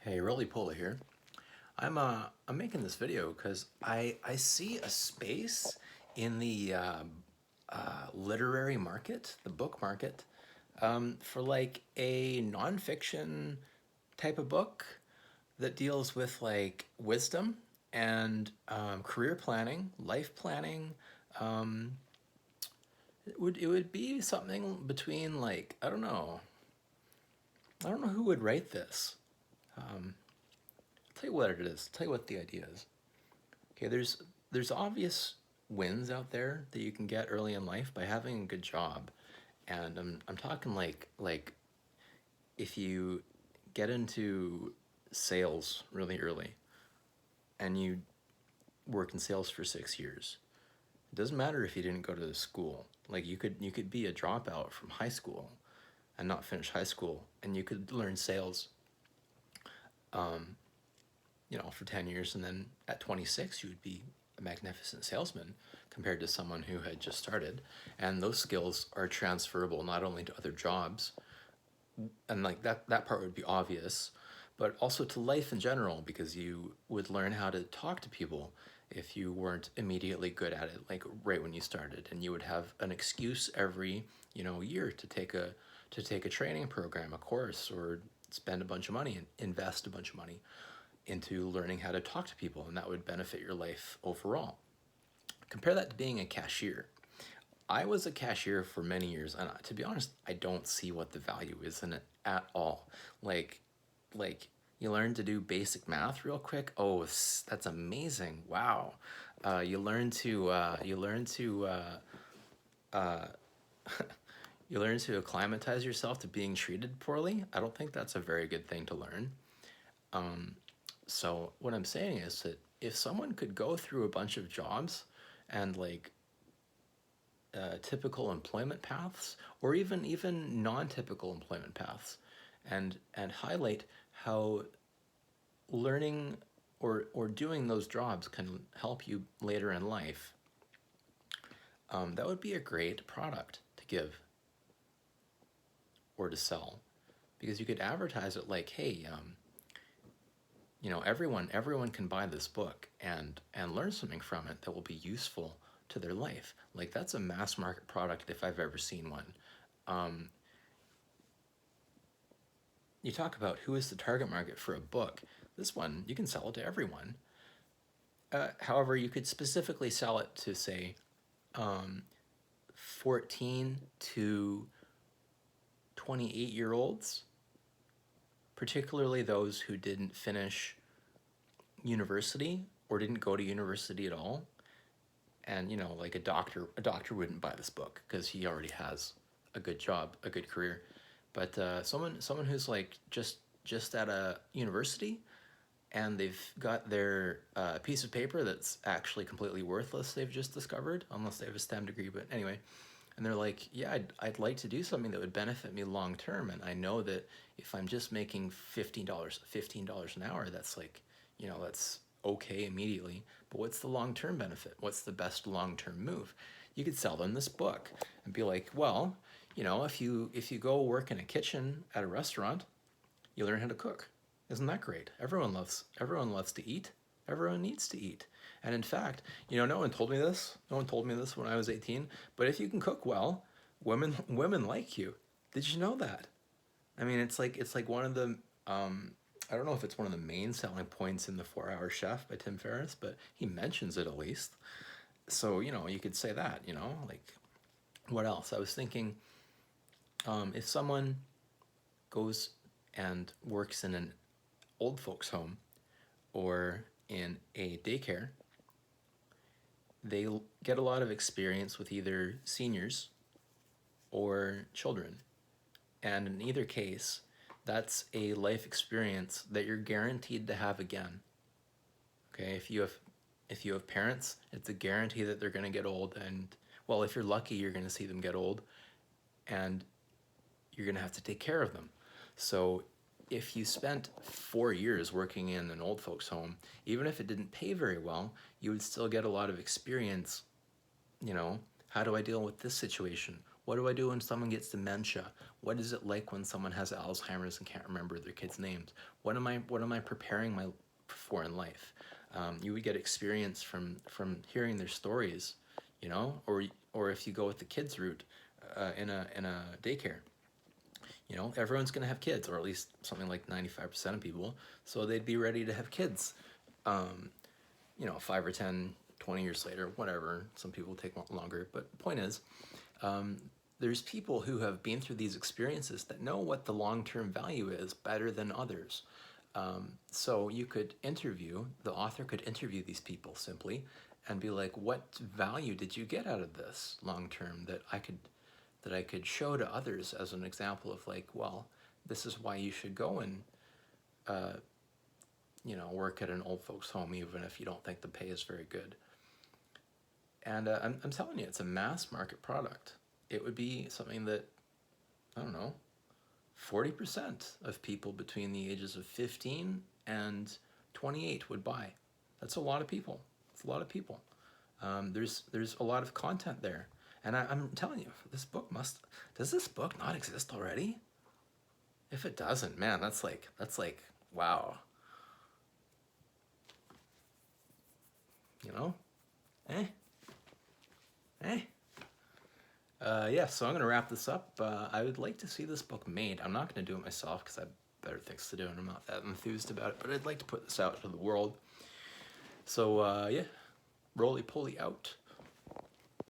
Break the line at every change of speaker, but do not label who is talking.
Hey, Roly Poly here. I'm making this video because I see a space in the literary market, the book market, for like a nonfiction type of book that deals with like wisdom and career planning, life planning. Um, it would be something between like I don't know who would write this. Um, I'll tell you what it is. I'll tell you what the idea is. Okay, there's obvious wins out there that you can get early in life by having a good job, and I'm talking like if you get into sales really early and you work in sales for 6 years. It doesn't matter if you didn't go to school. Like you could be a dropout from high school and not finish high school, and you could learn sales, um, for 10 years, and then at 26 you would be a magnificent salesman compared to someone who had just started. And those skills are transferable not only to other jobs, and like that part would be obvious, but also to life in general, because you would learn how to talk to people if you weren't immediately good at it like right when you started, and you would have an excuse every year to take a training program, a course, or spend a bunch of money and invest a bunch of money into learning how to talk to people, and that would benefit your life overall. Compare that to being a cashier. I was a cashier for many years, and to be honest, I don't see what the value is in it at all. Like, like you learn to do basic math real quick. Oh, that's amazing! Wow. You learn to uh, you learn to acclimatize yourself to being treated poorly. I don't think that's a very good thing to learn. Um, So what I'm saying is that if someone could go through a bunch of jobs and like typical employment paths, or even non-typical employment paths, and highlight how learning or doing those jobs can help you later in life, that would be a great product to give or to sell, because you could advertise it like, hey, everyone can buy this book and learn something from it that will be useful to their life. Like, that's a mass market product if I've ever seen one. um, you talk about who is the target market for a book. This one, you can sell it to everyone. However, you could specifically sell it to, say, 14 to 28-year-olds, particularly those who didn't finish university or didn't go to university at all. And like a doctor wouldn't buy this book because he already has a good job, a good career. But someone who's like just at a university, and they've got their piece of paper that's actually completely worthless, they've just discovered, unless they have a STEM degree. But anyway, and they're like, yeah, I'd like to do something that would benefit me long term, and I know that if I'm just making $15 an hour, that's like, that's okay immediately. But what's the long term benefit? What's the best long term move? You could sell them this book and be like, well, if you go work in a kitchen at a restaurant, you learn how to cook. Isn't that great? Everyone loves to eat. Everyone needs to eat. And in fact, no one told me this. No one told me this when I was 18. But if you can cook well, women like you. Did you know that? I mean, it's like one of the I don't know if it's one of the main selling points in the 4 Hour Chef by Tim Ferriss, but he mentions it at least. So you could say that. Like, what else? I was thinking, if someone goes and works in an old folks home or in a daycare, they get a lot of experience with either seniors or children. And in either case, that's a life experience that you're guaranteed to have again. Okay, if you have parents, it's a guarantee that they're going to get old, and well, if you're lucky, you're going to see them get old, and you're going to have to take care of them. So if you spent 4 years working in an old folks home, even if it didn't pay very well, you would still get a lot of experience. How do I deal with this situation? What do I do when someone gets dementia? What is it like when someone has Alzheimer's and can't remember their kids' names? What am I preparing my for in life? You would get experience from hearing their stories, you know, or if you go with the kids route in a daycare, you know, everyone's going to have kids, or at least something like 95% of people, so they'd be ready to have kids, you know, 5 or 10, 20 years later, whatever. Some people take longer, but the point is, there's people who have been through these experiences that know what the long-term value is better than others. So the author could interview these people simply and be like, what value did you get out of this long-term that I could show to others as an example of like, well, this is why you should go and, you know, work at an old folks home even if you don't think the pay is very good. And I'm telling you, it's a mass market product. It would be something that, I don't know, 40% of people between the ages of 15 and 28 would buy. That's a lot of people. It's a lot of people. There's a lot of content there. And I'm telling you, does this book not exist already? If it doesn't, man, that's like, wow. You know? Eh? Eh? Yeah, so I'm going to wrap this up. I would like to see this book made. I'm not going to do it myself because I have better things to do and I'm not that enthused about it, but I'd like to put this out to the world. So, yeah, roly-poly out.